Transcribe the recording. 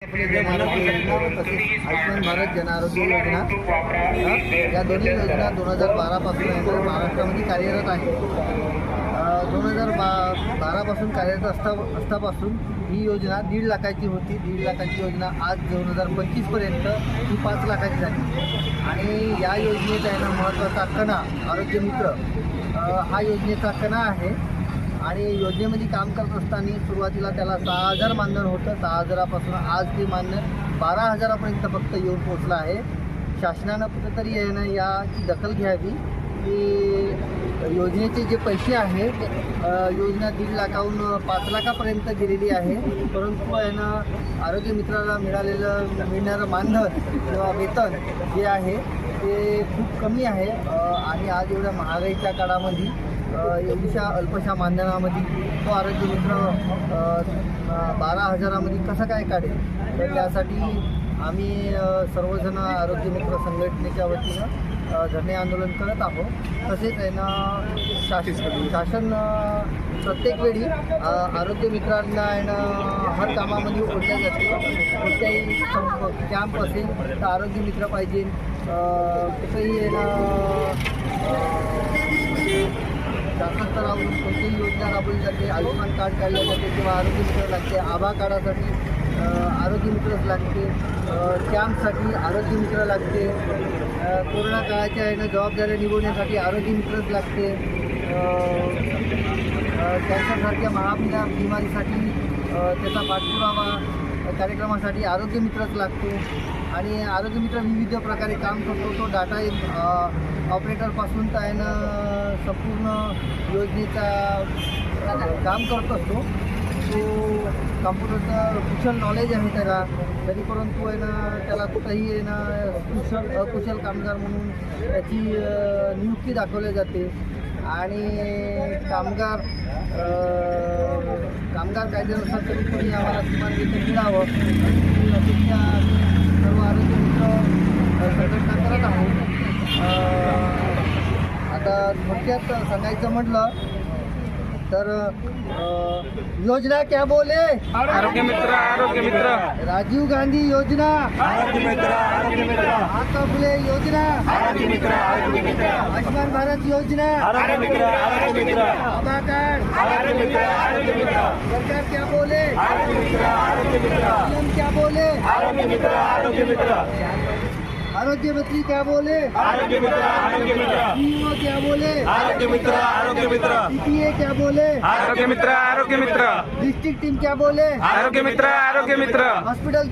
आपले जन आरोग्य योजना व तसेच आयुष्यमान भारत जन आरोग्य योजना या दोन्ही योजना 2012 पासून महाराष्ट्रामध्ये कार्यरत आहे. 2012 पासून कार्यरत असतापासून ही योजना 1.5 लाखाची होती. 1.5 लाखाची योजना आज 2025 पर्यंत ही 5 लाखाची झाली. आणि या योजनेचा आहे ना महत्त्वाचा कणा आरोग्य मित्र हा योजनेचा कणा आहे. आणि योजनेमध्ये काम करत असताना सुरुवातीला त्याला 6,000 मानधन होतं. 6,000पासून आज ते मानधन 12,000पर्यंत फक्त येऊन पोचलं आहे. शासनानं कुठेतरी आहे ना याची दखल घ्यावी की योजनेचे जे पैसे आहेत योजना 1.5 लाखाहून 5 लाखापर्यंत गेलेली आहे. परंतु आहे ना आरोग्य मित्राला मिळणारं मानधन किंवा वेतन जे आहे ते खूप कमी आहे. आणि आज एवढ्या महागाईच्या काळामध्ये एवढ्या अल्पशा मानधनामध्ये तो आरोग्य मित्र 12,000मध्ये कसं काय काढेल. तर त्यासाठी आम्ही सर्वजण आरोग्य मित्र संघटनेच्या वतीनं धरणे आंदोलन करत आहोत. तसेच आहे ना शासन प्रत्येक वेळी आरोग्य मित्रांना आहे ना हर कामामध्ये ओढल्या जाते. कोणत्याही कॅम्प असेल तर आरोग्य मित्र पाहिजे. कुठेही आहे ना शासन स्तरावरून कोणतीही योजना राबवली जाते. आयुष्यमान कार्ड काढले जाते किंवा आरोग्य मित्र लागते. आभा कार्डासाठी आरोग्य मित्रच लागते. कॅम्पसाठी आरोग्य मित्र लागते. कोरोना काळाच्या आहे ना जबाबदाऱ्या निभवण्यासाठी आरोग्य मित्रच लागते. कॅन्सरसारख्या बिमारीसाठी त्याचा पाठपुरावा कार्यक्रमासाठी आरोग्य मित्रच लागतो. आणि आरोग्य मित्र विविध प्रकारे काम करतो. तो डाटा ऑपरेटरपासून तर आहे ना संपूर्ण योजनेचा काम करत असतो. तो कॉम्प्युटरचं कुशल नॉलेज आहे त्याला. तरी परंतु आहे ना त्याला कुठंही आहे ना अकुशल कामगार म्हणून त्याची नियुक्ती दाखवली जाते. आणि कामगार कायद्यानुसार तरी आम्हाला किमान वेतन मिळावं अशी अपेक्षा सर्व आरोग्य मित्र संघटना करत आहोत. आता थोडक्यात सांगायचं म्हटलं तर योजना क्या बोले आरोग्य मित्र राजीव गांधी योजना आरोग्य मित्र महात्मा फुले योजना आरोग्य मित्र आयुष्मान भारत योजना आरोग्य मित्र आभा कार्ड सरकार क्या बोले आरोग्य मित्र पीएम क्या बोले आरोग्य मित्र आरोग्य मंत्री क्या बोले आरोग्य मित्र सीईओ क्या बोले आरोग्य मित्र पीटीए क्या बोले आरोग्य मित्र डिस्ट्रिक्ट टीम क्या बोले आरोग्य मित्र हॉस्पिटल